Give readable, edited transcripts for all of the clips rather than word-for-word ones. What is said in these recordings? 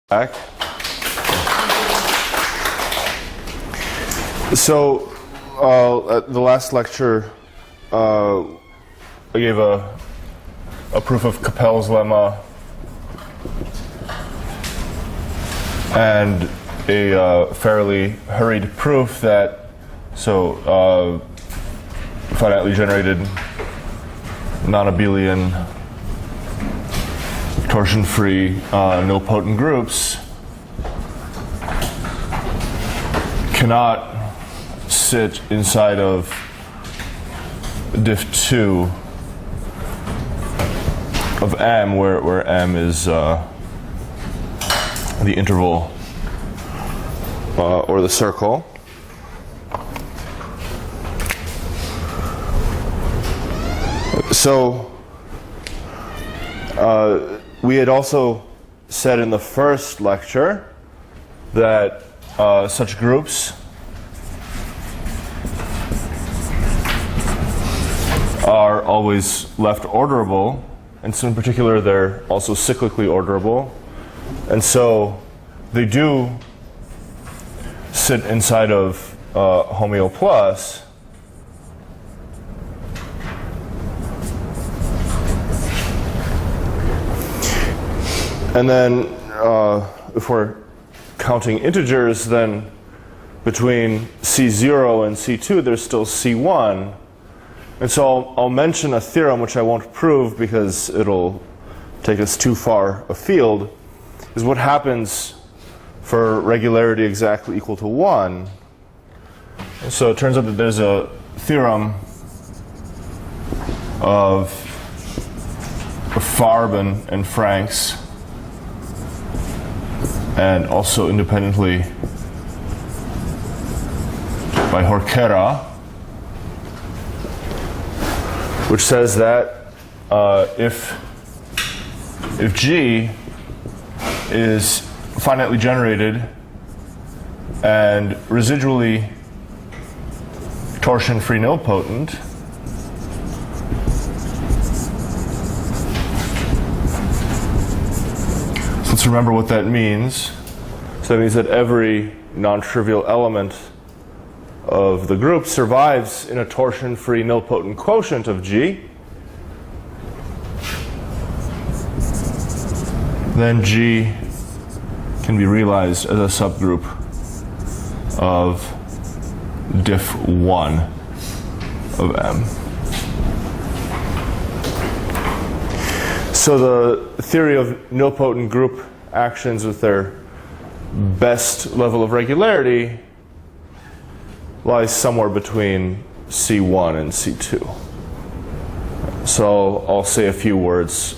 back. So, at the last lecture, I gave a proof of Capel's lemma and a fairly hurried proof that finitely generated non-abelian torsion-free nilpotent groups cannot sit inside of diff 2 of M, where M is the interval or the circle. So we had also said in the first lecture that such groups are always left orderable, and so in particular they're also cyclically orderable, and so they do sit inside of homeo plus. And then if we're counting integers, then between C0 and C2 there's still C1. And so I'll mention a theorem which I won't prove because it'll take us too far afield, is what happens for regularity exactly equal to 1. And so it turns out that there's a theorem of Farb and Franks, and also independently by Horquera, which says that if G is finitely generated and residually torsion-free nilpotent, so let's remember what that means. So that means that every non-trivial element of the group survives in a torsion-free nilpotent quotient of G. Then G can be realized as a subgroup of diff 1 of M. So the theory of nilpotent group actions with their best level of regularity lies somewhere between C1 and C2. So I'll say a few words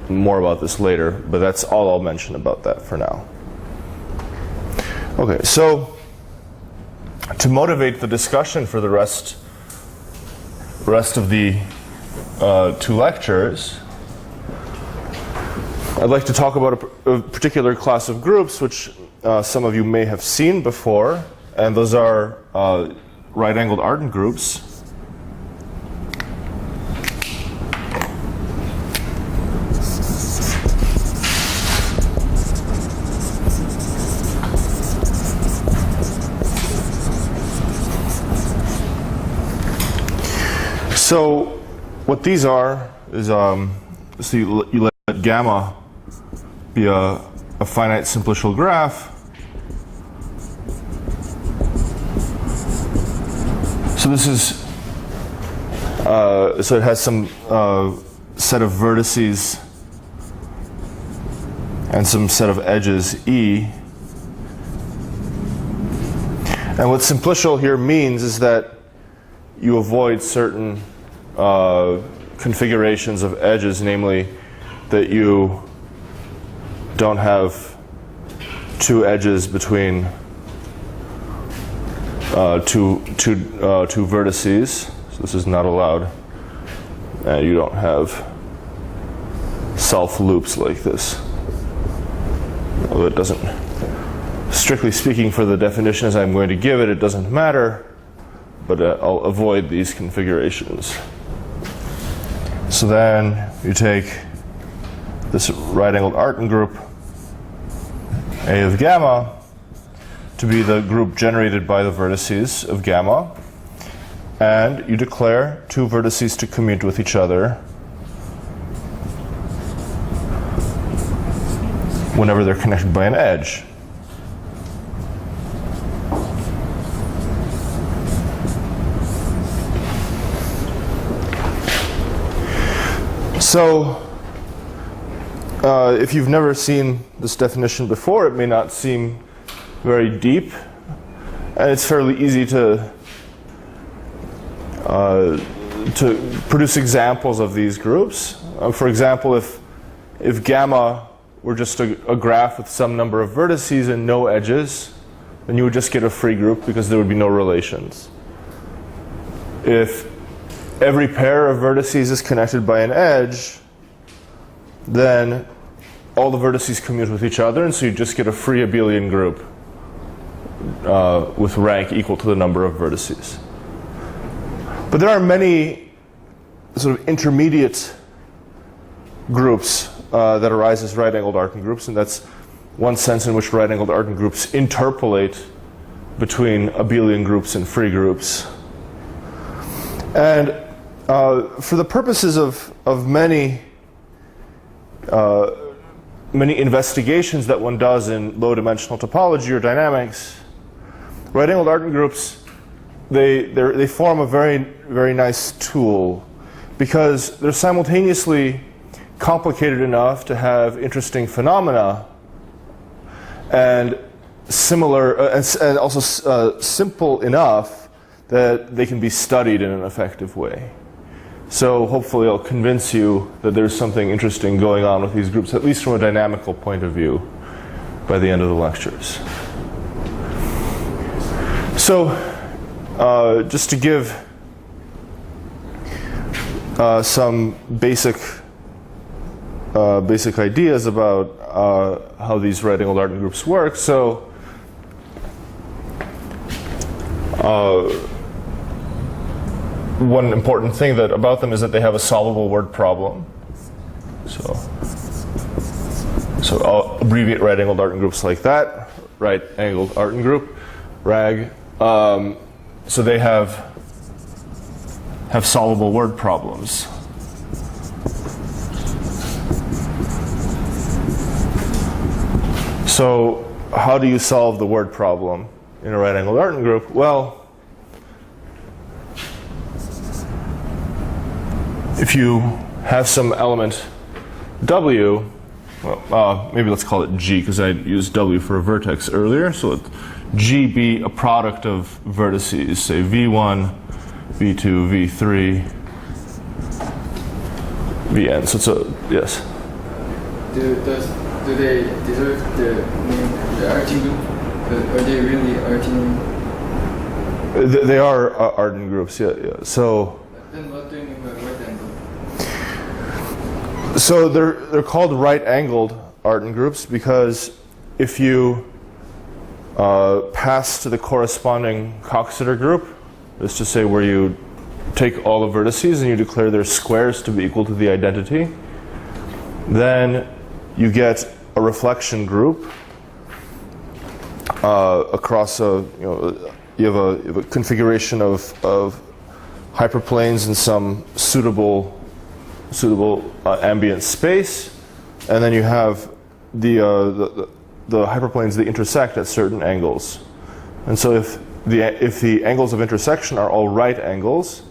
more about this later, but that's all I'll mention about that for now. Okay, so to motivate the discussion for the rest of the 2 lectures, I'd like to talk about a particular class of groups which some of you may have seen before, and those are right-angled Artin groups. So what these are is, so you let gamma be a finite simplicial graph. So this is, so it has some set of vertices and some set of edges E. And what simplicial here means is that you avoid certain configurations of edges, namely that you don't have 2 edges between two vertices. So this is not allowed. And you don't have self loops like this. Although it doesn't, strictly speaking, for the definition as I'm going to give it, it doesn't matter, but I'll avoid these configurations. So then you take this right-angled Artin group A of gamma to be the group generated by the vertices of gamma, and you declare two vertices to commute with each other whenever they're connected by an edge. So, if you've never seen this definition before, it may not seem very deep, and it's fairly easy to produce examples of these groups. For example, if gamma were just a graph with some number of vertices and no edges, then you would just get a free group because there would be no relations. If every pair of vertices is connected by an edge, then all the vertices commute with each other, and so you just get a free abelian group with rank equal to the number of vertices. But there are many sort of intermediate groups that arise as right-angled arcing groups, and that's one sense in which right-angled arcing groups interpolate between abelian groups and free groups. And for the purposes of many investigations that one does in low-dimensional topology or dynamics, right-angled arcing groups, they form a very, very nice tool because they're simultaneously complicated enough to have interesting phenomena and similar and also simple enough that they can be studied in an effective way. So hopefully I'll convince you that there's something interesting going on with these groups, at least from a dynamical point of view, by the end of the lectures. So just to give some basic ideas about how these right-angled arcing groups work. So one important thing about them is that they have a solvable word problem. So I'll abbreviate right-angled arcing groups like that. Right-angled arcing group, RAG. So they have solvable word problems. So how do you solve the word problem in a right-angled arcing group? Well, if you have some element W, well, maybe let's call it G because I used W for a vertex earlier. So let G be a product of vertices, say V1, V2, V3, Vn. So it's a, yes? Do they deserve the name, the arcing group? Are they really arcing? They are arcing groups, yeah. So. Then what do you mean by right angle? So they're called right-angled arcing groups because if you pass to the corresponding Coxeter group, that's to say where you take all the vertices and you declare their squares to be equal to the identity, then you get a reflection group across a, you have a configuration of hyperplanes in some suitable ambient space, and then you have the hyperplanes that intersect at certain angles. And so if the angles of intersection are all right angles,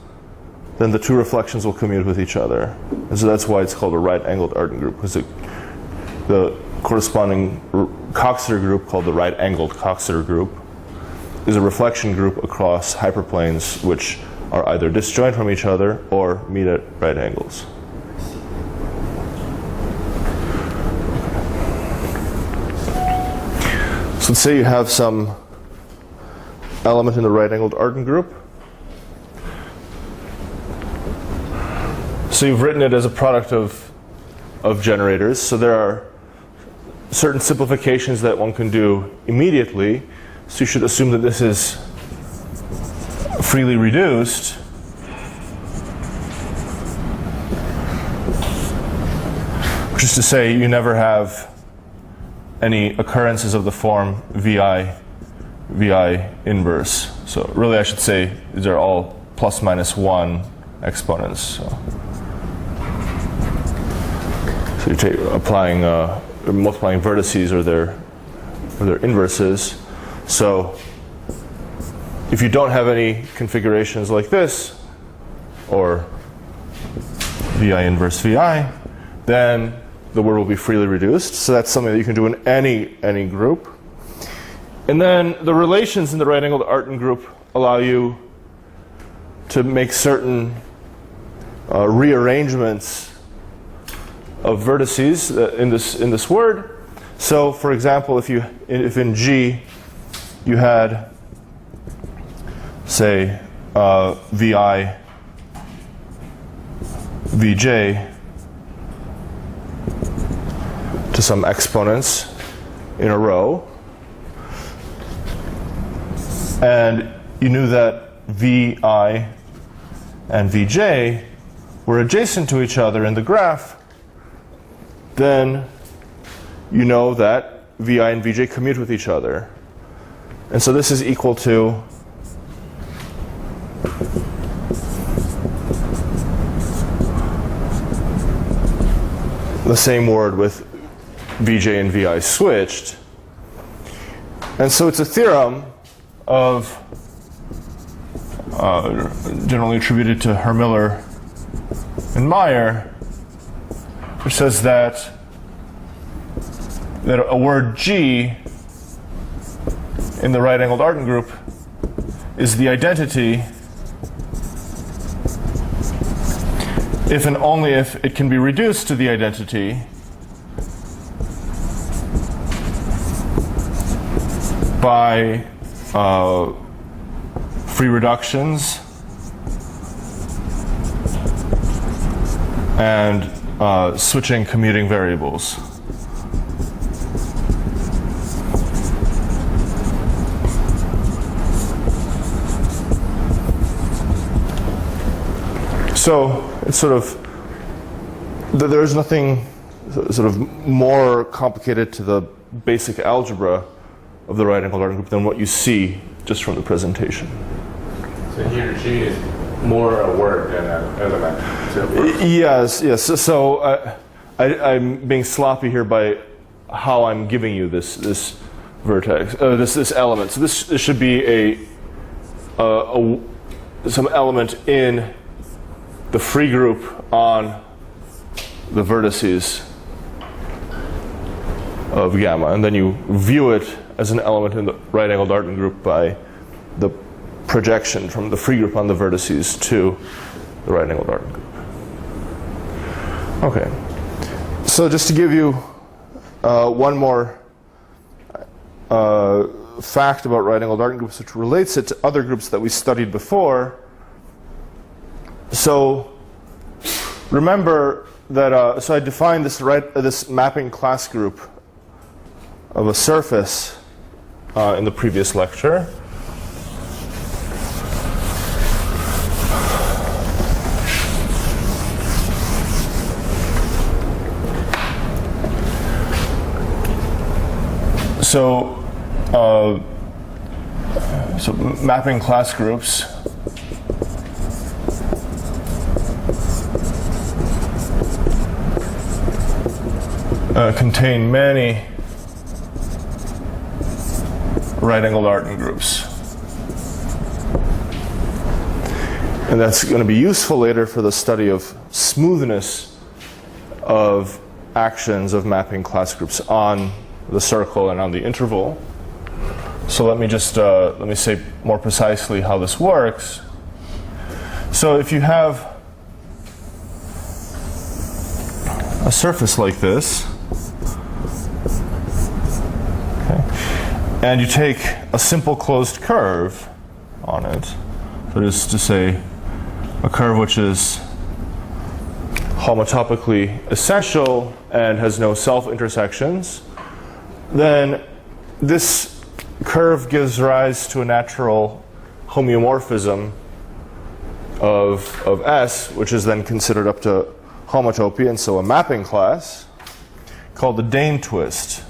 then the two reflections will commute with each other. And so that's why it's called a right-angled arcing group, because the corresponding Coxeter group, called the right-angled Coxeter group, is a reflection group across hyperplanes which are either disjoint from each other or meet at right angles. So let's say you have some element in the right-angled arcing group. So you've written it as a product of generators. So there are certain simplifications that one can do immediately. So you should assume that this is freely reduced. Which is to say, you never have any occurrences of the form vi inverse. So really I should say these are all plus minus 1 exponents. So you're applying, multiplying vertices or their inverses. So if you don't have any configurations like this, or vi inverse vi, then the word will be freely reduced. So that's something that you can do in any group. And then the relations in the right-angled Artin group allow you to make certain rearrangements of vertices in this word. So, for example, if in G you had, say, vi vj to some exponents in a row, and you knew that vi and vj were adjacent to each other in the graph, then you know that vi and vj commute with each other. And so this is equal to the same word with vj and vi switched. And so it's a theorem of generally attributed to Hermiller and Meyer, which says that a word G in the right-angled Artin group is the identity if and only if it can be reduced to the identity by free reductions and switching commuting variables. So it's sort of, there's nothing sort of more complicated to the basic algebra of the right-angled Artin group than what you see just from the presentation. So here G is more a word than an element. Yes. So I'm being sloppy here by how I'm giving you this vertex, this element. So this should be some element in the free group on the vertices of gamma, and then you view it as an element in the right-angled Artin group by the projection from the free group on the vertices to the right-angled Artin group. Okay, so just to give you one more fact about right-angled Artin groups, which relates it to other groups that we studied before. So remember that so I defined this mapping class group of a surface in the previous lecture. So mapping class groups contain many right-angled Artin groups. And that's going to be useful later for the study of smoothness of actions of mapping class groups on the circle and on the interval. So let me just let me say more precisely how this works. So if you have a surface like this, and you take a simple closed curve on it, that is to say, a curve which is homotopically essential and has no self-intersections, then this curve gives rise to a natural homeomorphism of S, which is then considered up to homotopy, and so a mapping class called the Dane twist.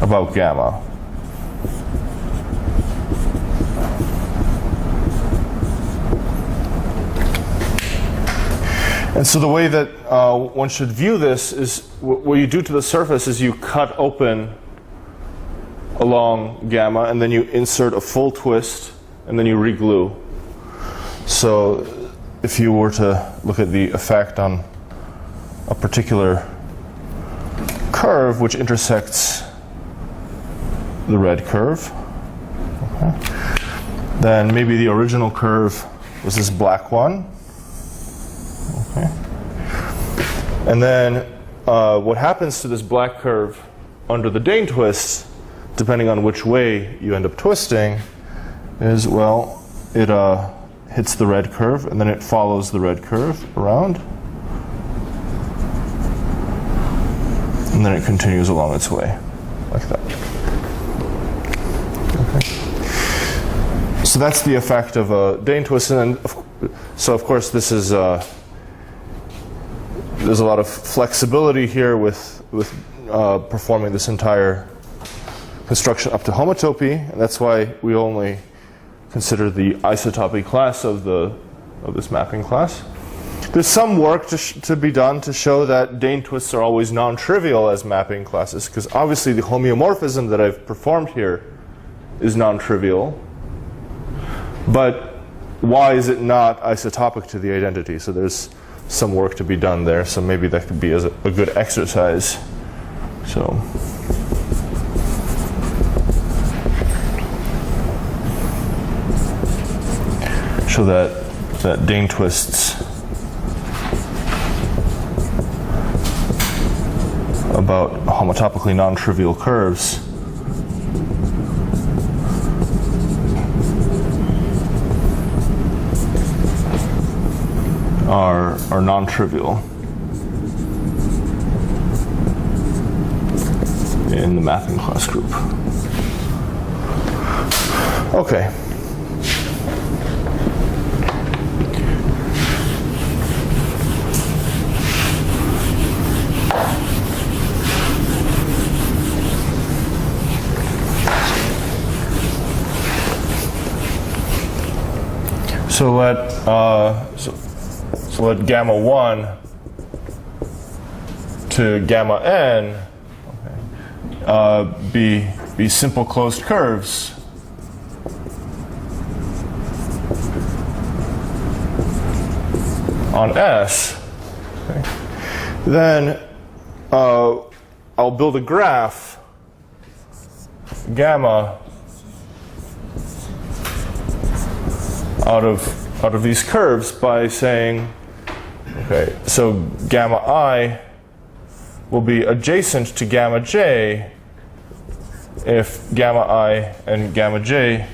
about gamma. And so the way that one should view this is what you do to the surface is you cut open along gamma and then you insert a full twist and then you reglue. So if you were to look at the effect on a particular curve which intersects the red curve, okay, then maybe the original curve was this black one. Okay. And then what happens to this black curve under the Dane twist, depending on which way you end up twisting, is, well, it hits the red curve and then it follows the red curve around. And then it continues along its way, like that. Okay. So that's the effect of a Dane twist. And then, so of course this is there's a lot of flexibility here with performing this entire construction up to homotopy, and that's why we only consider the isotopy class of this mapping class. There's some work to be done to show that Dane twists are always non-trivial as mapping classes, because obviously the homeomorphism that I've performed here is non-trivial, but why is it not isotopic to the identity? So there's some work to be done there, so maybe that could be as a good exercise. So show that Dane twists about homotopically non-trivial curves are non-trivial in the mapping class group. Okay. So let gamma 1 to gamma n, okay, be simple closed curves on S. Okay. Then I'll build a graph gamma out of these curves by saying, okay, so gamma I will be adjacent to gamma j if gamma I and gamma j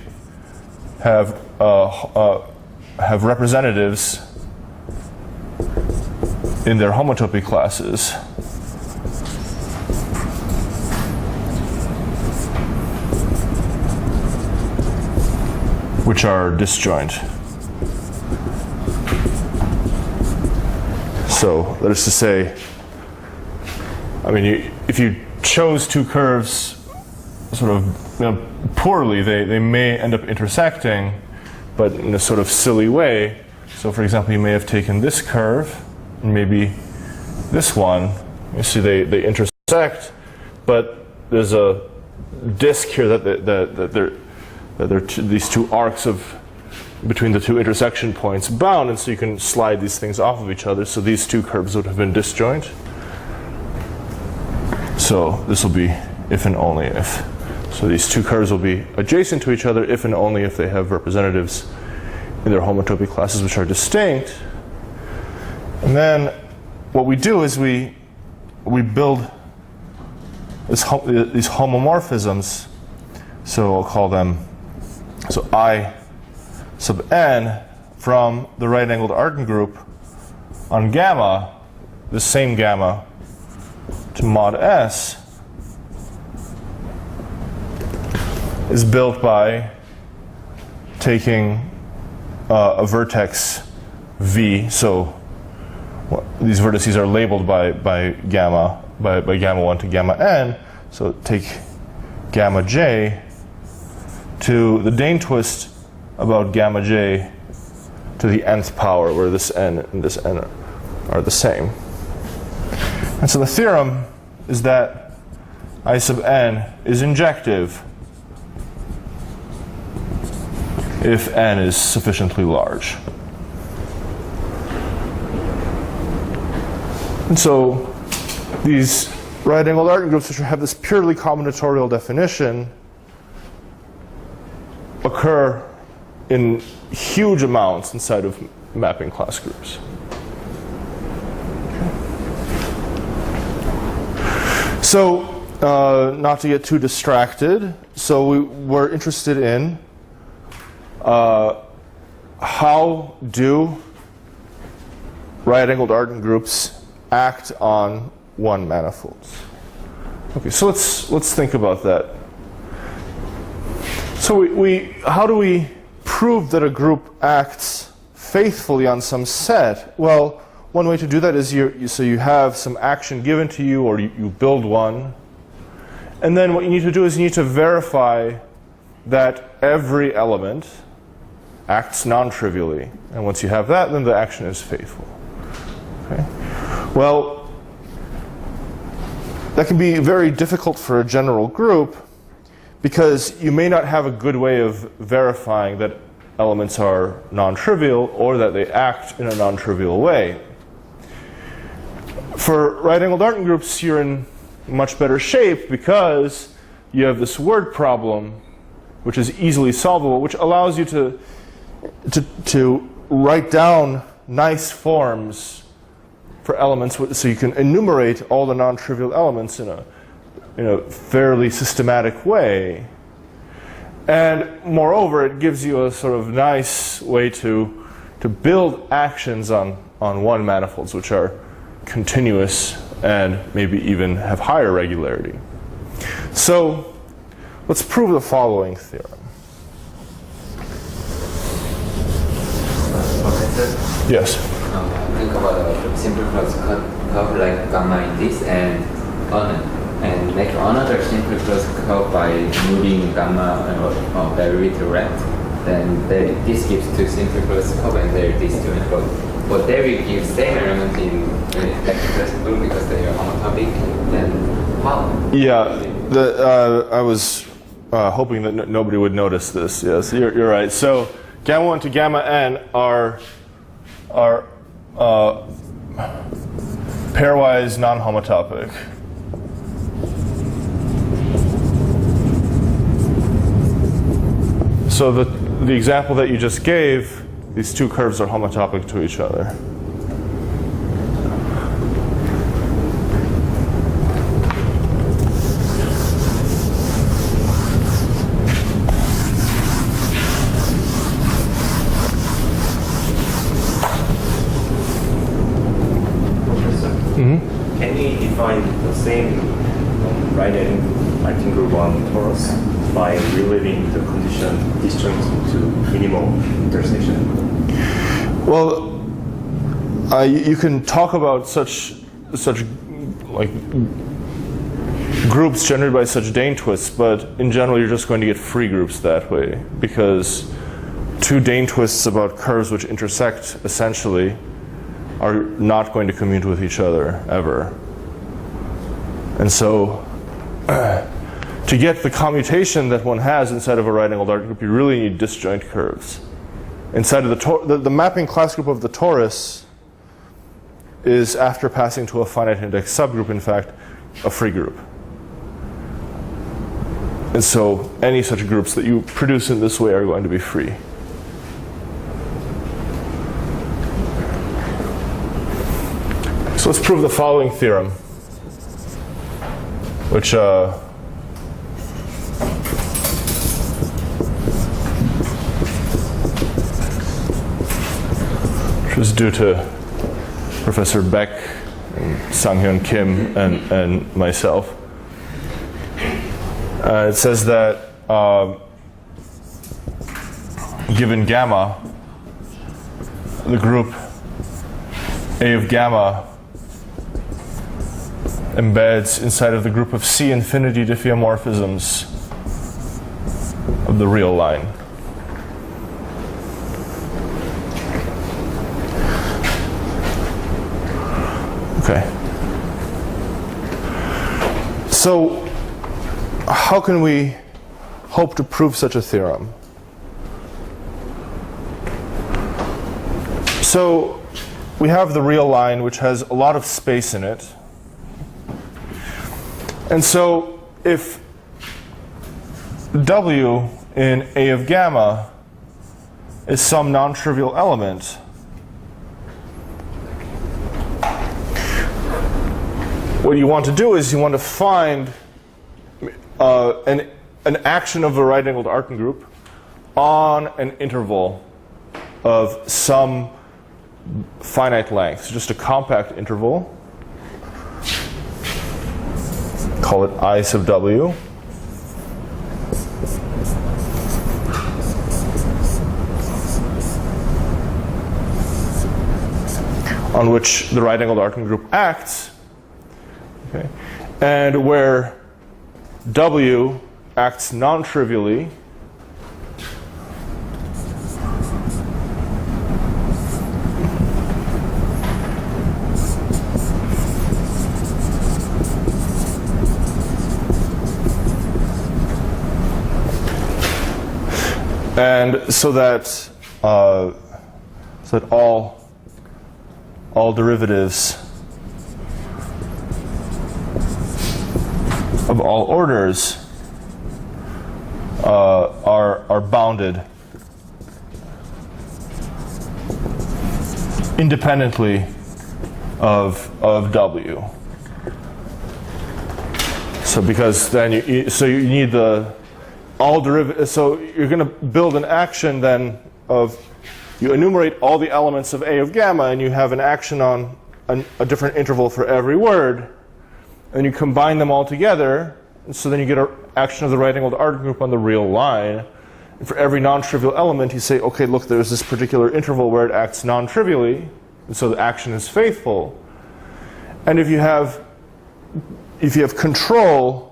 have representatives in their homotopy classes. Which are disjoint. So that is to say, I mean, if you chose two curves sort of poorly, they may end up intersecting, but in a sort of silly way. So for example, you may have taken this curve and maybe this one. You see they intersect, but there's a disk here that these two arcs of between the two intersection points bound, and so you can slide these things off of each other. So these two curves would have been disjoint. So this will be if and only if. So these two curves will be adjacent to each other if and only if they have representatives in their homotopy classes which are distinct. And then what we do is we build these homomorphisms. So I'll call them, so I sub n from the right-angled arc group on gamma, the same gamma, to mod S is built by taking a vertex V. So these vertices are labeled by gamma 1 to gamma n. So take gamma j to the Dane twist about gamma j to the nth power, where this n and this n are the same. And so the theorem is that I sub n is injective if n is sufficiently large. And so these right-angled argument groups, which have this purely combinatorial definition, occur in huge amounts inside of mapping class groups. Okay. So, not to get too distracted, so we're interested in how do right-angled argument groups act on one manifolds. Okay, so let's think about that. So how do we prove that a group acts faithfully on some set? Well, one way to do that is so you have some action given to you, or you build one, and then what you need to do is you need to verify that every element acts non-trivially, and once you have that, then the action is faithful. Okay. Well, that can be very difficult for a general group because you may not have a good way of verifying that elements are non-trivial or that they act in a non-trivial way. For right-angled argument groups, you're in much better shape because you have this word problem, which is easily solvable, which allows you to write down nice forms for elements, so you can enumerate all the non-trivial elements in a fairly systematic way. And moreover, it gives you a sort of nice way to build actions on one manifolds, which are continuous and maybe even have higher regularity. So let's prove the following theorem. Professor? Yes. Think about a simple plus curve like gamma in this and make another simple plus curve by moving gamma very to right. Then this gives two simple plus curve and there these two enclosed. But they will give same element in electrical because they are homotopic. Then how? Yeah, I was hoping that nobody would notice this. Yes, you're right. So gamma 1 to gamma n are pairwise non-homotopic. So the example that you just gave, these two curves are homotopic to each other. Can we define the same right-angled group on torus by reliving the condition disjoint to minimal intersection? Well, you can talk about such like groups generated by such Dane twists, but in general you're just going to get free groups that way, because two Dane twists about curves which intersect essentially are not going to commute with each other ever. And so to get the commutation that one has inside of a right-angled argument group, you really need disjoint curves. Inside of the mapping class group of the torus is, after passing to a finite index subgroup, in fact, a free group. And so any such groups that you produce in this way are going to be free. So let's prove the following theorem, which was due to Professor Beck and Sang-Hyun Kim and myself. It says that given gamma, the group A of gamma embeds inside of the group of C infinity diffeomorphisms of the real line. Okay. So, how can we hope to prove such a theorem? So, we have the real line, which has a lot of space in it. And so, if W in A of gamma is some non-trivial element, what you want to do is you want to find an action of a right-angled arcing group on an interval of some finite length, so just a compact interval. Call it I sub W. On which the right-angled arcing group acts. Okay. And where W acts non-trivially, and so that all derivatives of all orders are bounded independently of W. So because then you need the all derivatives. So you're going to build an action then of you enumerate all the elements of A of gamma, and you have an action on a different interval for every word, and you combine them all together, and so then you get an action of the right-angled arcing group on the real line. And for every non-trivial element, you say, okay, look, there's this particular interval where it acts non-trivially, and so the action is faithful. And if you have control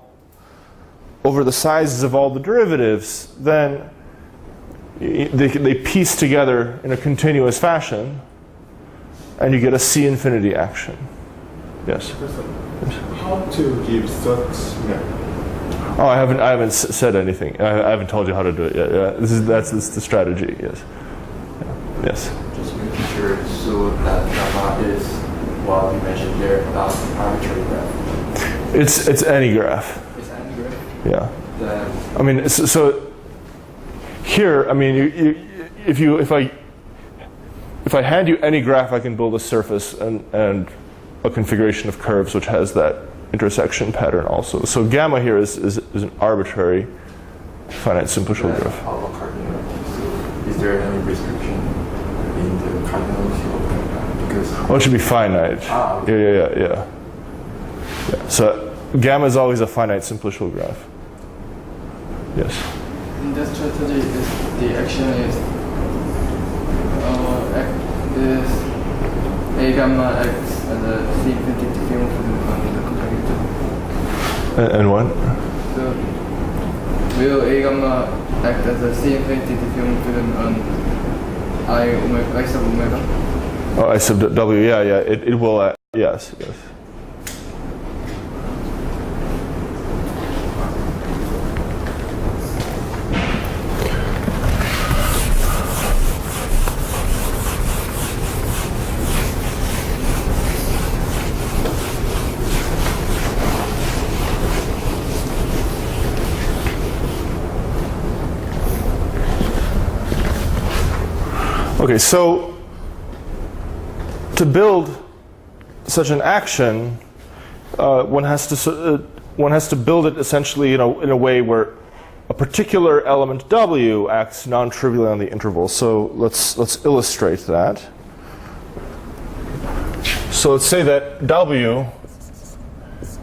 over the sizes of all the derivatives, then they piece together in a continuous fashion, and you get a C infinity action. Yes. How to give such map? Oh, I haven't said anything. I haven't told you how to do it yet. Yeah. That's the strategy. Yes. Yeah. Yes. Just making sure so that gamma is what you mentioned there, not arbitrary graph. It's any graph. It's any graph. Yeah. Then I mean, so here, I mean, if I hand you any graph, I can build a surface and a configuration of curves which has that intersection pattern also. So gamma here is an arbitrary finite simplicial graph. is there any restriction in the cardinality? Because Well, it should be finite. Yeah. So gamma is always a finite simplicial graph. Yes. In that strategy, the action is A gamma acts as a C infinity diffeomorphism on the conjugator. And what? So, will A gamma act as a C infinity diffeomorphism on I sub omega? Oh, I sub W. Yeah. It will. Yes. Okay, so to build such an action, one has to build it essentially, in a way where a particular element W acts non-trivially on the interval. So let's illustrate that. So let's say that W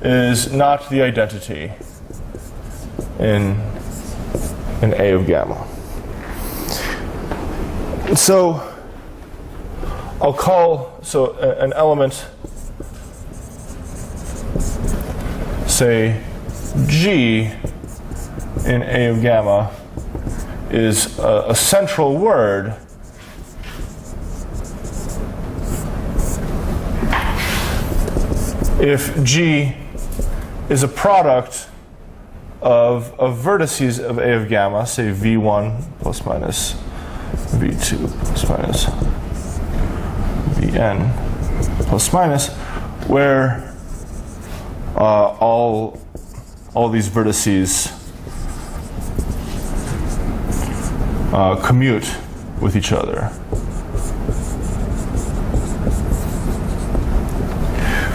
is not the identity in A of gamma. So I'll call an element say G in A of gamma is a central word, if G is a product of vertices of A of gamma, say V1 plus minus V2 plus minus Vn plus minus, where all these vertices commute with each other.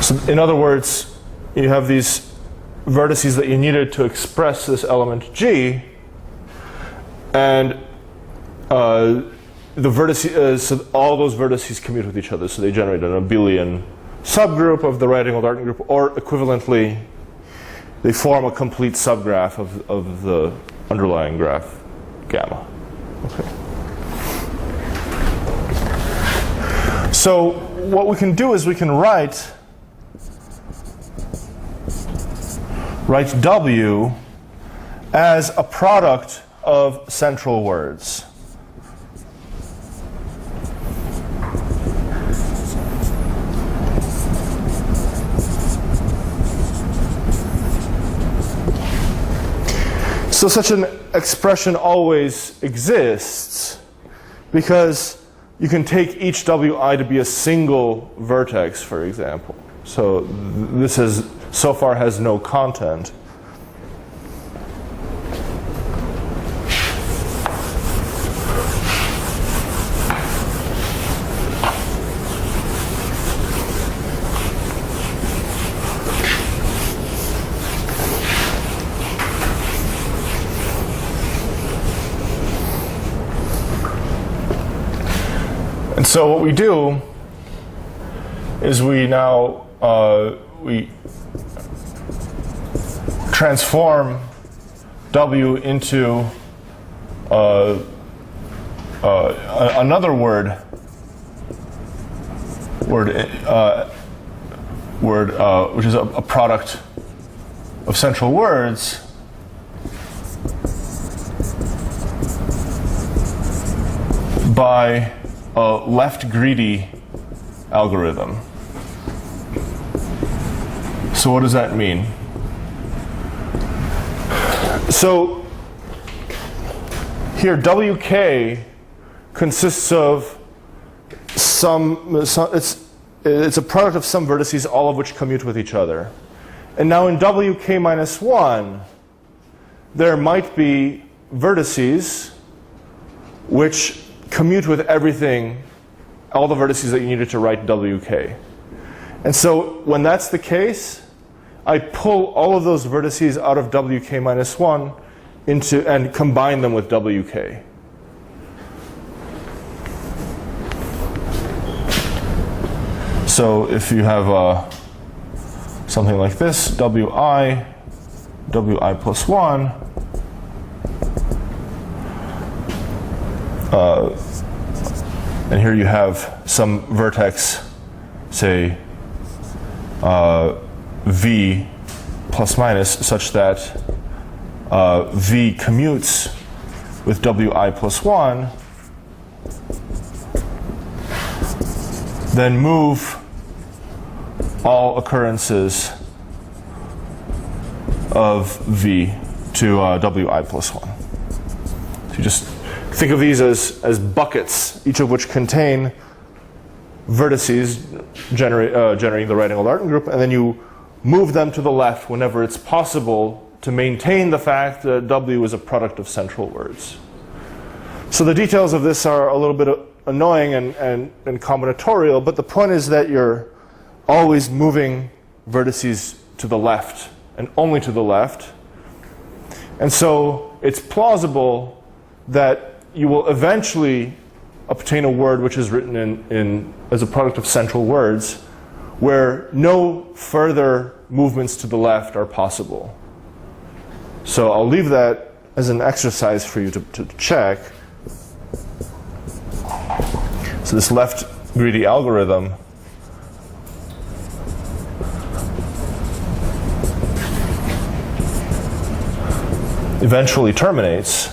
So in other words, you have these vertices that you needed to express this element G, and the vertices, so all those vertices commute with each other, so they generate an abelian subgroup of the right-angled Rightangle group, or equivalently, they form a complete subgraph of the underlying graph gamma. Okay. So what we can do is we can write W as a product of central words. So such an expression always exists because you can take each Wi to be a single vertex, for example. So this is so far has no content. And so what we do is we now we transform W into another word which is a product of central words by a left greedy algorithm. So what does that mean? So here WK consists of it's a product of some vertices, all of which commute with each other. And now in WK minus 1, there might be vertices which commute with everything, all the vertices that you needed to write WK. And so when that's the case, I pull all of those vertices out of WK minus 1 and combine them with WK. So if you have something like this, Wi plus 1, and here you have some vertex, say V plus minus, such that V commutes with Wi plus 1, then move all occurrences of V to Wi plus 1. So you just think of these as buckets, each of which contain vertices generating the right-angled Rightangle group, and then you move them to the left whenever it's possible to maintain the fact that W is a product of central words. So the details of this are a little bit annoying and combinatorial, but the point is that you're always moving vertices to the left and only to the left. And so it's plausible that you will eventually obtain a word which is written in as a product of central words where no further movements to the left are possible. So I'll leave that as an exercise for you to check. So this left greedy algorithm eventually terminates.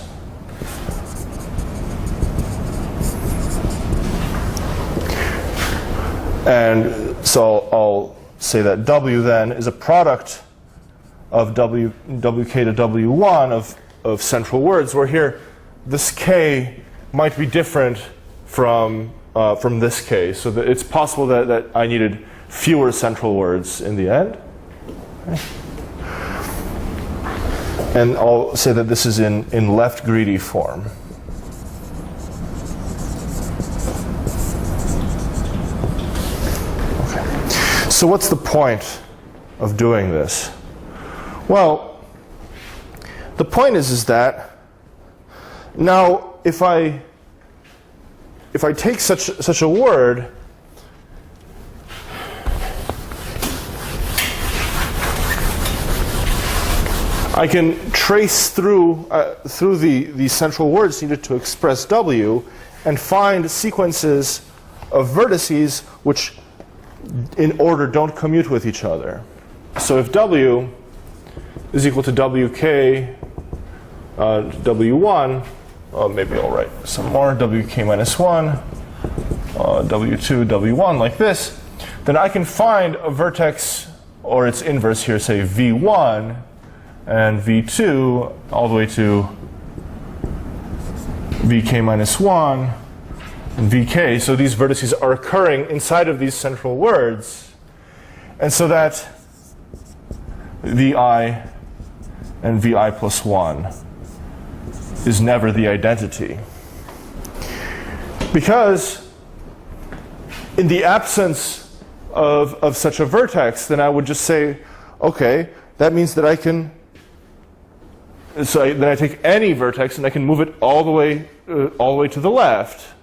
And so I'll say that W then is a product of WK to W1 of central words, where here this K might be different from this K. So that it's possible that I needed fewer central words in the end. Okay. And I'll say that this is in left greedy form. Okay. So what's the point of doing this? Well, the point is that now if I take such a word, I can trace through the central words needed to express W and find sequences of vertices which in order don't commute with each other. So if W is equal to WK W1, maybe I'll write some more, WK minus 1, W2 W1 like this, then I can find a vertex or its inverse here, say V1 and V2 all the way to VK minus 1 and VK. So these vertices are occurring inside of these central words. And so that VI and VI plus 1 is never the identity. Because in the absence of such a vertex, then I would just say, okay, that means that I can, then I take any vertex and I can move it all the way to the left.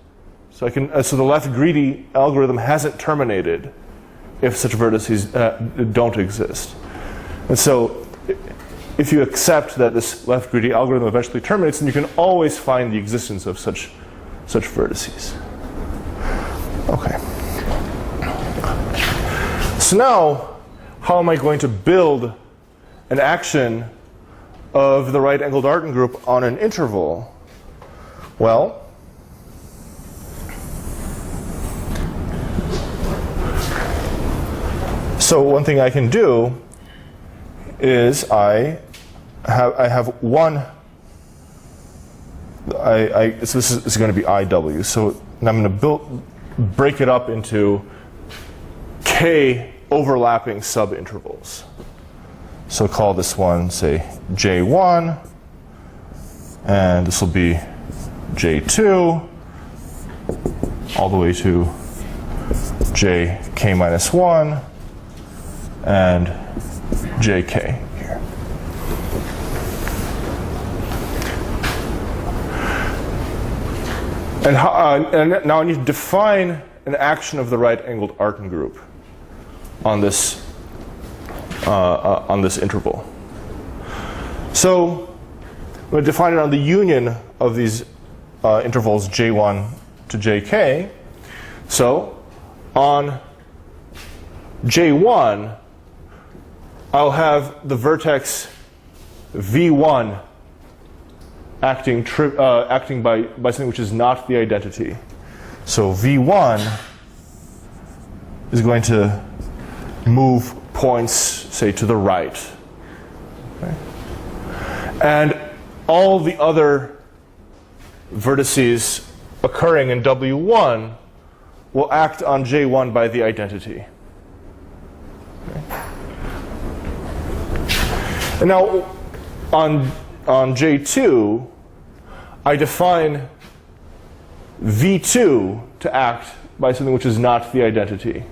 So I can, so the left greedy algorithm hasn't terminated if such vertices don't exist. And so if you accept that this left greedy algorithm eventually terminates, then you can always find the existence of such vertices. Okay. So now, how am I going to build an action of the right-angled Artin group on an interval? Well, so one thing I can do is I have one. So this is going to be IW. So I'm going to break it up into K overlapping subintervals. So call this one, say, J1, and this will be J2, all the way to JK minus 1, and JK here. And now I need to define an action of the right-angled Artin group on this interval. So I'm going to define it on the union of these intervals J1 to JK. So on J1, I'll have the vertex V1 acting by something which is not the identity. So V1 is going to move points, say, to the right. Okay. And all the other vertices occurring in W1 will act on J1 by the identity. Okay. And now on J2, I define V2 to act by something which is not the identity.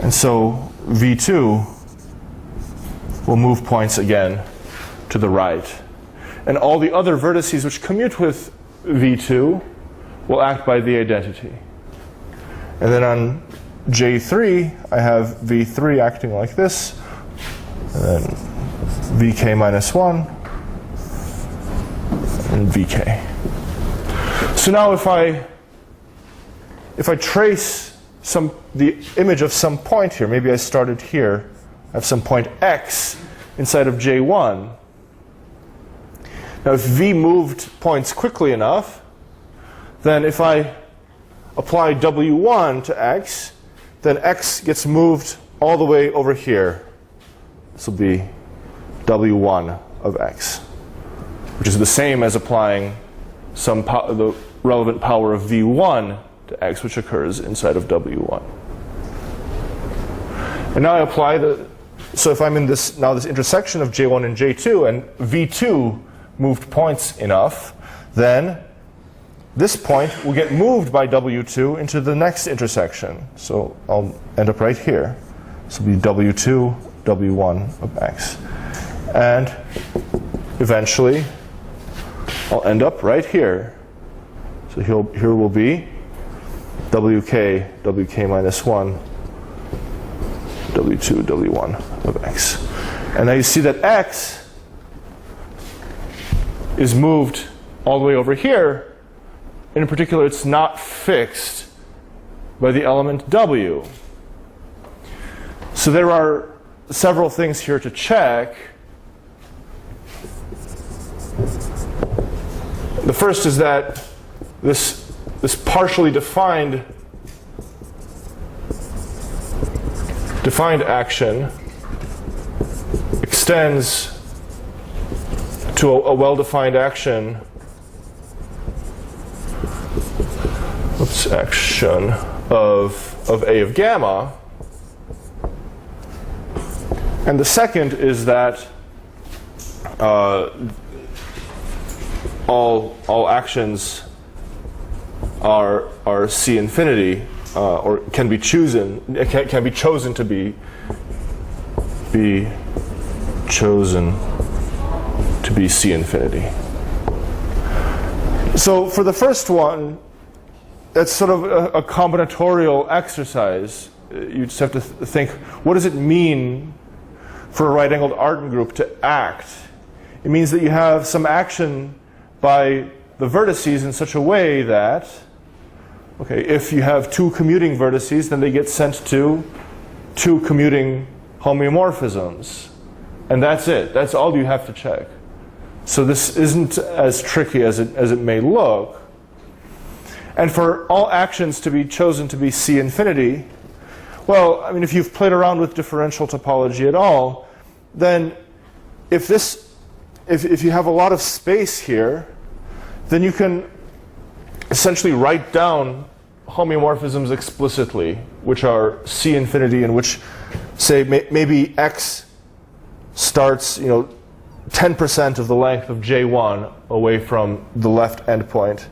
And so V2 will move points again to the right. And all the other vertices which commute with V2 will act by the identity. And then on J3, I have V3 acting like this, and then VK minus 1, and VK. So now if I trace the image of some point here, maybe I started here, I have some point X inside of J1, Now, if V moved points quickly enough, then if I apply W1 to X, then X gets moved all the way over here. This will be W1 of X, which is the same as applying the relevant power of V1 to X, which occurs inside of W1. And now I apply so if I'm in this intersection of J1 and J2, and V2 moved points enough, then this point will get moved by W2 into the next intersection. So I'll end up right here. This will be W2, W1 of X. And eventually, I'll end up right here. So here will be WK, WK minus 1, W2, W1 of X. And now you see that X is moved all the way over here. And in particular, it's not fixed by the element W. So there are several things here to check. The first is that this partially defined action extends to a well-defined action of A of gamma. And the second is that all actions are C infinity, or can be chosen to be C infinity. So for the first one, that's sort of a combinatorial exercise. You just have to think, what does it mean for a right-angled Artin group to act? It means that you have some action by the vertices in such a way that, okay, if you have two commuting vertices, then they get sent to two commuting homeomorphisms. And that's it. That's all you have to check. So this isn't as tricky as it may look. And for all actions to be chosen to be C infinity, well, I mean, if you've played around with differential topology at all, then if you have a lot of space here, then you can essentially write down homeomorphisms explicitly, which are C infinity, and which say maybe X starts 10% of the length of J1 away from the left endpoint.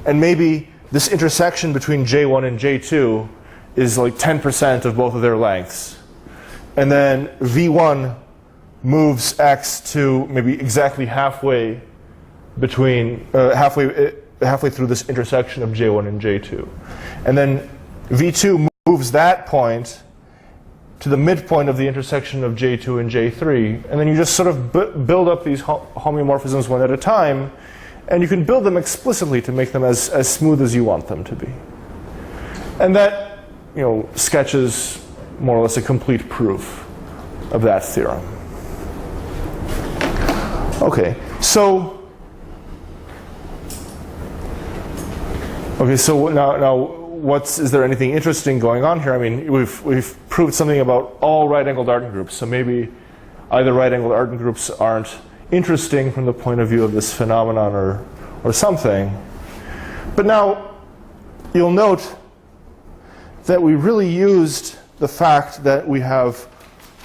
And maybe this intersection between J1 and J2 is like 10% of both of their lengths. And then V1 moves X to maybe exactly halfway between, halfway through this intersection of J1 and J2. And then V2 moves that point to the midpoint of the intersection of J2 and J3. And then you just sort of build up these homeomorphisms one at a time, and you can build them explicitly to make them as smooth as you want them to be. And that, sketches more or less a complete proof of that theorem. Okay, so now is there anything interesting going on here? I mean, we've proved something about all right-angled Artin groups, so maybe either right-angled Artin groups aren't interesting from the point of view of this phenomenon or something. But now you'll note that we really used the fact that we have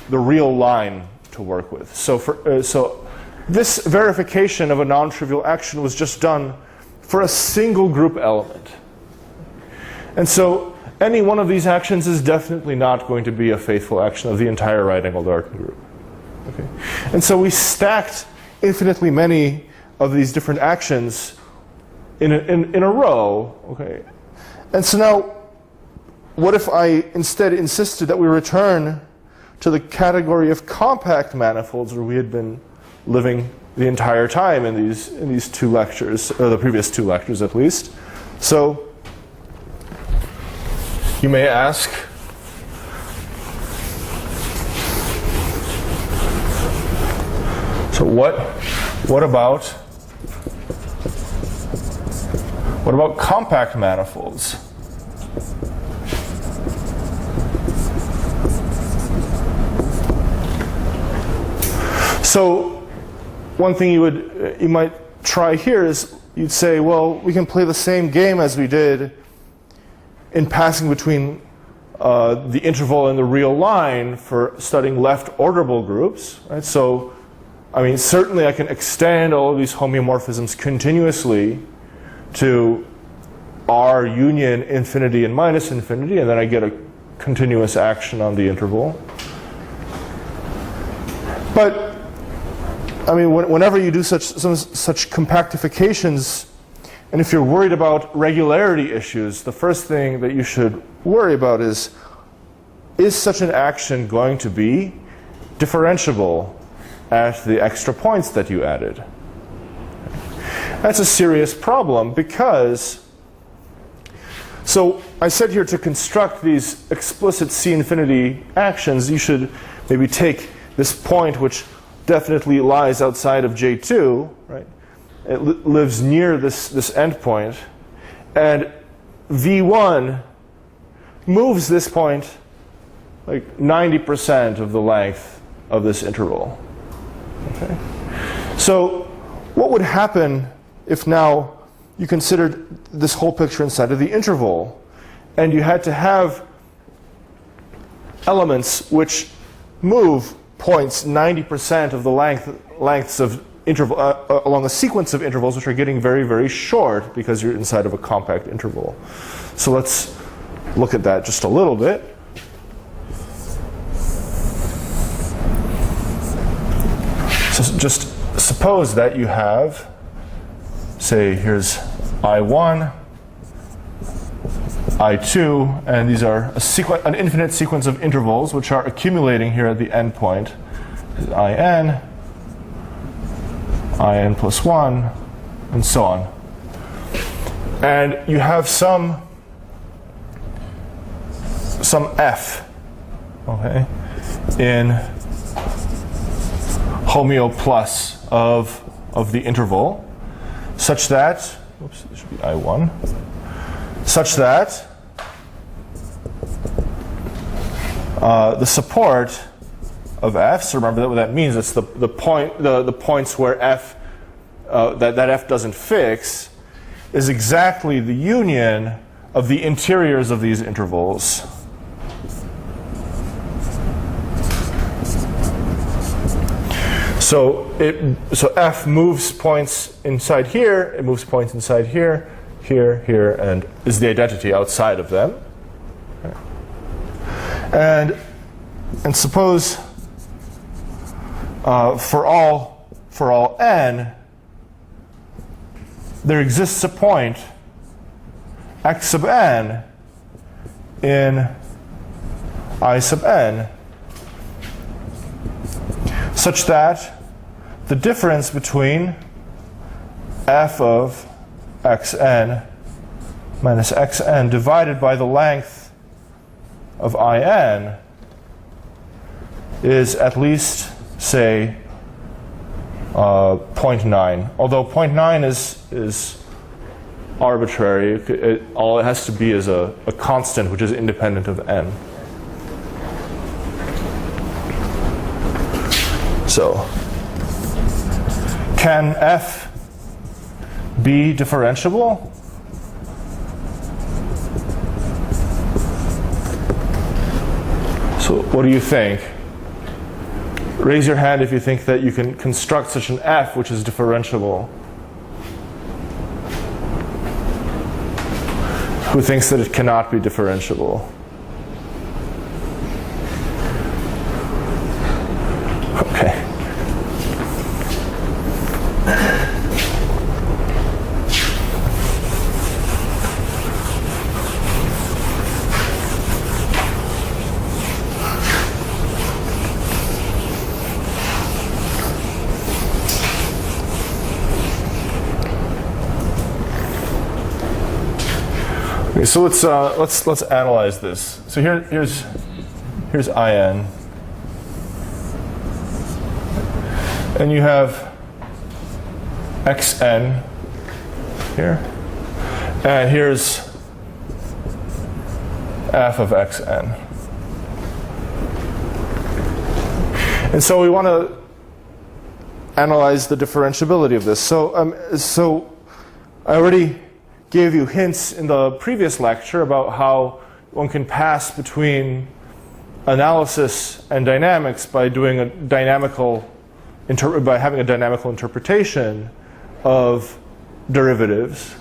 the real line to work with. So this verification of a non-trivial action was just done for a single group element. And so any one of these actions is definitely not going to be a faithful action of the entire right-angled Artin group. Okay? And so we stacked infinitely many of these different actions in a row. Okay? And so now, what if I instead insisted that we return to the category of compact manifolds where we had been living the entire time in these two lectures, or the previous two lectures at least? So you may ask, so what about What about compact manifolds? So one thing you might try here is you'd say, well, we can play the same game as we did in passing between the interval and the real line for studying left orderable groups, right? So, I mean, certainly I can extend all of these homeomorphisms continuously to R union infinity and minus infinity, and then I get a continuous action on the interval. But, I mean, whenever you do such compactifications, and if you're worried about regularity issues, the first thing that you should worry about is such an action going to be differentiable at the extra points that you added? That's a serious problem because, so I said here to construct these explicit C infinity actions, you should maybe take this point which definitely lies outside of J2, right? It lives near this endpoint, and V1 moves this point like 90% of the length of this interval. Okay? So what would happen if now you considered this whole picture inside of the interval, and you had to have elements which move points 90% of the lengths of interval along a sequence of intervals which are getting very, very short because you're inside of a compact interval. So let's look at that just a little bit. So just suppose that you have, say, here's I1, I2, and these are an infinite sequence of intervals which are accumulating here at the endpoint. IN plus 1, and so on. And you have some f, okay, in homeo plus of the interval, such that, oops, this should be I1, such that the support of f, so remember what that means, it's the points where f, that f doesn't fix, is exactly the union of the interiors of these intervals. So f moves points inside here, it moves points inside here, here, here, and is the identity outside of them. Okay. And suppose for all n, there exists a point x sub n in I sub n, such that the difference between f of xn minus xn divided by the length of in is at least, say, 0.9. Although 0.9 is arbitrary, all it has to be is a constant which is independent of n. So, can f be differentiable? So what do you think? Raise your hand if you think that you can construct such an f which is differentiable. Who thinks that it cannot be differentiable? Okay. So let's analyze this. So here's IN, and you have xn here. And here's f of xn. And so we want to analyze the differentiability of this. So I already gave you hints in the previous lecture about how one can pass between analysis and dynamics by doing a by having a dynamical interpretation of derivatives.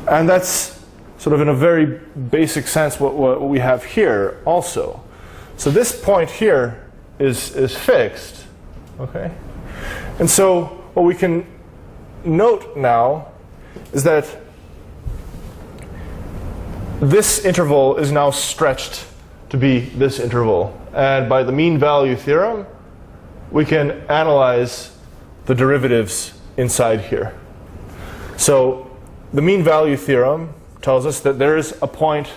And that's sort of in a very basic sense what we have here also. So this point here is fixed, okay? And so what we can note now is that this interval is now stretched to be this interval. And by the mean value theorem, we can analyze the derivatives inside here. So the mean value theorem tells us that there is a point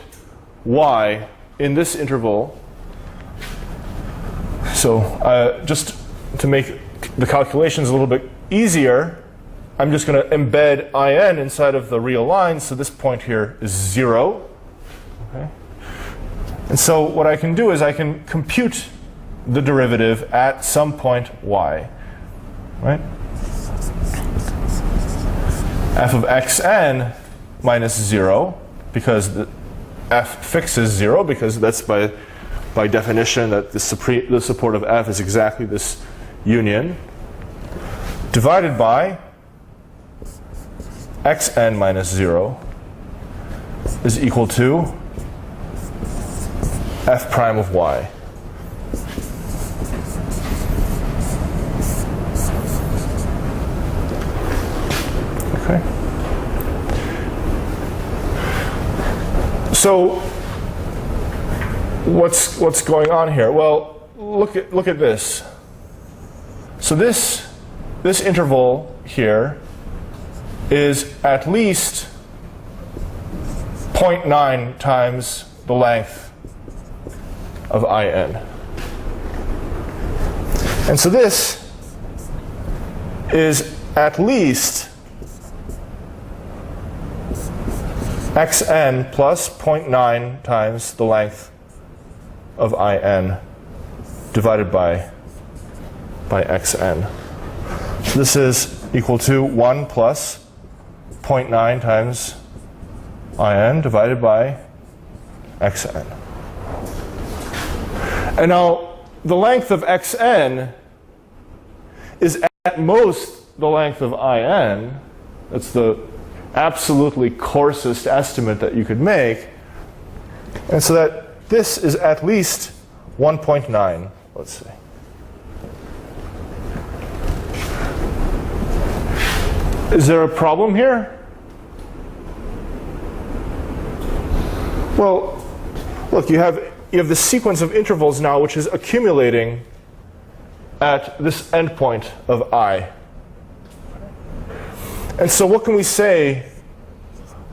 y in this interval. So just to make the calculations a little bit easier, I'm just going to embed in inside of the real line. So this point here is 0. Okay? And so what I can do is I can compute the derivative at some point y. Right? F of xn minus 0, because the f fixes 0, because that's by definition that the support of f is exactly this union, divided by xn minus 0 is equal to f prime of y. Okay. So what's going on here? Well, look at this. So this interval here is at least 0.9 times the length of in. And so this is at least xn plus 0.9 times the length of in divided by xn. So this is equal to 1 plus 0.9 times in divided by xn. And now the length of xn is at most the length of in. That's the absolutely coarsest estimate that you could make. And so that this is at least 1.9, let's say. Is there a problem here? Well, look, you have this sequence of intervals now which is accumulating at this endpoint of I. And so what can we say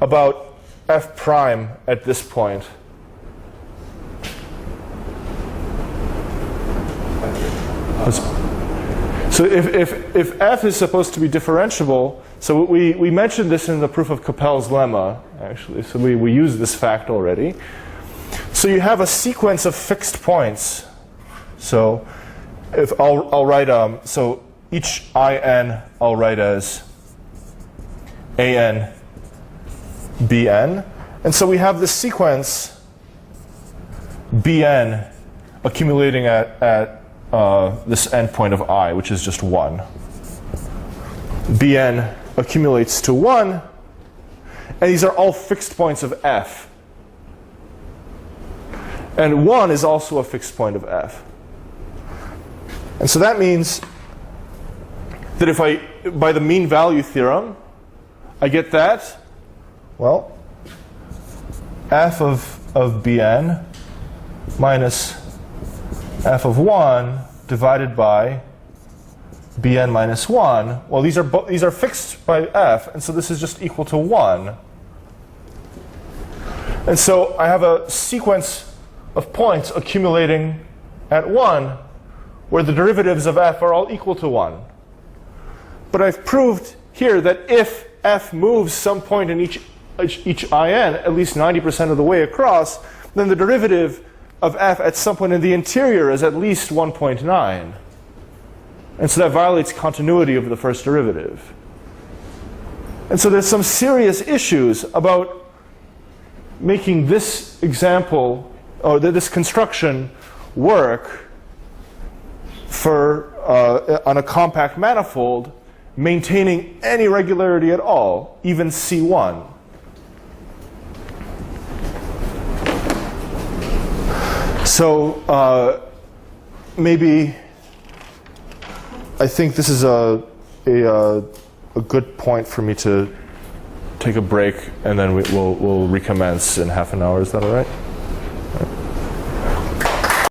about f prime at this point? So if f is supposed to be differentiable, so we mentioned this in the proof of Capel's lemma, actually. So we used this fact already. So you have a sequence of fixed points. So if I'll write so each in I'll write as an bn, and so we have this sequence bn accumulating at this endpoint of I, which is just 1. Bn accumulates to 1, and these are all fixed points of f. And 1 is also a fixed point of f. And so that means that if by the mean value theorem, I get that, well, f of bn minus f of 1 divided by bn minus 1. Well, these are fixed by f, and so this is just equal to 1. And so I have a sequence of points accumulating at 1 where the derivatives of f are all equal to 1. But I've proved here that if f moves some point in each in, at least 90% of the way across, then the derivative of f at some point in the interior is at least 1.9. And so that violates continuity of the first derivative. And so there's some serious issues about making this example, or this construction, work for on a compact manifold, maintaining any regularity at all, even C1. So maybe I think this is a good point for me to take a break, and then we'll recommence in half an hour. Is that all right?